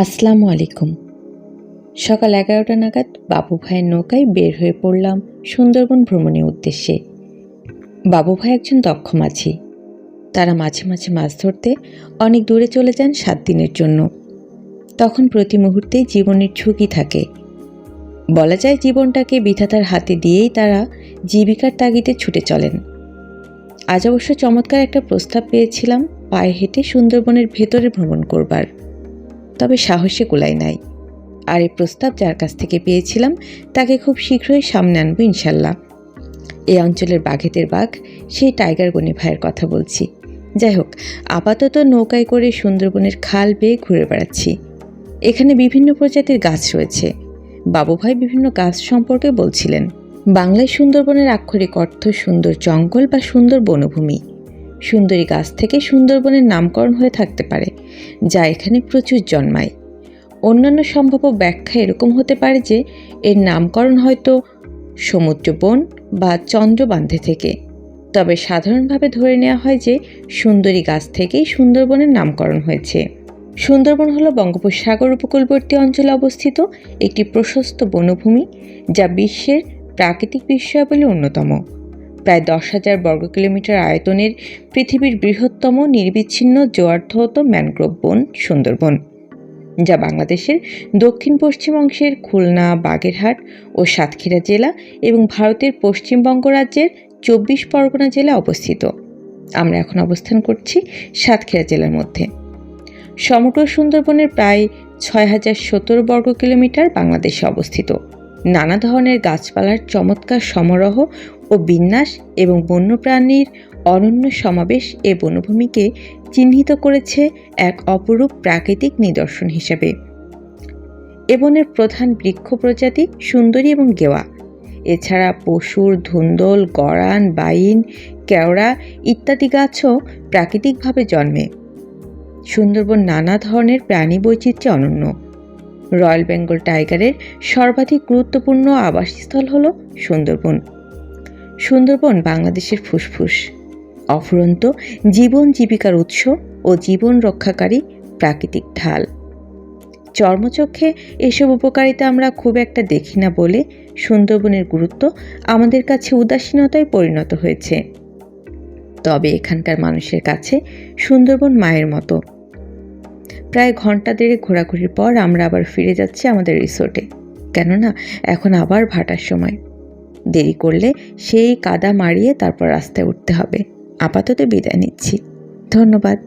আসসালামু আলাইকুম। সকাল 11টা নাগাদ বাবু ভাইয়ের নৌকায় বের হয়ে পড়লাম সুন্দরবন ভ্রমণের উদ্দেশ্যে। বাবু ভাই একজন দক্ষ মাঝি। তারা মাঝে মাঝে মাছ ধরতে অনেক দূরে চলে যান 7 দিনের জন্য। তখন প্রতি মুহূর্তেই জীবনের ঝুঁকি থাকে। বলা যায় জীবনটাকে বিধাতার হাতে দিয়েই তারা জীবিকার তাগিদে ছুটে চলেন। আজ অবশ্য চমৎকার একটা প্রস্তাব পেয়েছিলাম পায়ে হেঁটে সুন্দরবনের ভেতরে ভ্রমণ করবার, তবে সাহসে কুলায় নাই। আর এই প্রস্তাব যার কাছ থেকে পেয়েছিলাম তাকে খুব শীঘ্রই সামনে আনবো ইনশাল্লাহ। এই অঞ্চলের বাঘেদের বাঘ, সেই টাইগার গনি ভাইয়ের কথা বলছি। যাই হোক, আপাতত নৌকায় করে সুন্দরবনের খাল বেয়ে ঘুরে বেড়াচ্ছি। এখানে বিভিন্ন প্রজাতির গাছ রয়েছে। বাবু ভাই বিভিন্ন গাছ সম্পর্কে বলছিলেন। বাংলায় সুন্দরবনের আক্ষরিক অর্থ সুন্দর জঙ্গল বা সুন্দর বনভূমি। সুন্দরী গাছ থেকে সুন্দরবনের নামকরণ হয়ে থাকতে পারে, যা এখানে প্রচুর জন্মায়। অন্যান্য সম্ভাব্য ব্যাখ্যা এরকম হতে পারে যে এর নামকরণ হয়তো সমুদ্র বন বা চন্দ্রবান্ধে থেকে, তবে সাধারণভাবে ধরে নেওয়া হয় যে সুন্দরী গাছ থেকেই সুন্দরবনের নামকরণ হয়েছে। সুন্দরবন হলো বঙ্গোপসাগর উপকূলবর্তী অঞ্চলে অবস্থিত একটি প্রশস্ত বনভূমি, যা বিশ্বের প্রাকৃতিক বিস্ময়াবলীর অন্যতম। প্রায় 10,000 বর্গ কিলোমিটার আয়তনের পৃথিবীর বৃহত্তম নির্বিচ্ছিন্ন জোয়ারধৌত ম্যানগ্রোভ বন সুন্দরবন, যা বাংলাদেশের দক্ষিণ পশ্চিম অংশের খুলনা, বাগেরহাট ও সাতক্ষীরা জেলা এবং ভারতের পশ্চিমবঙ্গ রাজ্যের 24 পরগনা জেলায় অবস্থিত। আমরা এখন অবস্থান করছি সাতক্ষীরা জেলার মধ্যে। সমগ্র সুন্দরবনের প্রায় 6,017 বর্গ কিলোমিটার বাংলাদেশে অবস্থিত। নানা ধরনের গাছপালার চমৎকার সমারোহ ও বিন্যাস এবং বন্যপ্রাণীর অনন্য সমাবেশ এ বনভূমিকে চিহ্নিত করেছে এক অপরূপ প্রাকৃতিক নিদর্শন হিসেবে। এ বনের প্রধান বৃক্ষ প্রজাতি সুন্দরী এবং গেওয়া। এছাড়া পশুর, ধুন্দল, গরান, বাইন, কেওড়া ইত্যাদি গাছও প্রাকৃতিকভাবে জন্মে। সুন্দরবন নানা ধরনের প্রাণী বৈচিত্র্যে অনন্য। রয়্যাল বেঙ্গল টাইগারের সর্বাধিক গুরুত্বপূর্ণ আবাসস্থল হল সুন্দরবন। সুন্দরবন বাংলাদেশের ফুসফুস, অফুরন্ত জীবন জীবিকার উৎস ও জীবন রক্ষাকারী প্রাকৃতিক ঢাল। চর্মচক্ষে এসব উপকারিতা আমরা খুব একটা দেখি না বলে সুন্দরবনের গুরুত্ব আমাদের কাছে উদাসীনতায় পরিণত হয়েছে। তবে এখানকার মানুষের কাছে সুন্দরবন মায়ের মতো। প্রায় ঘন্টা দেড়েক ঘোরাঘুরির পর আমরা আবার ফিরে যাচ্ছি আমাদের রিসোর্টে, কেননা এখন আবার ভাটার সময়। দেরি করলে সেই কাদা মারিয়ে তারপর রাস্তায় উঠতে হবে। আপাতত বিদায় নিচ্ছি। ধন্যবাদ।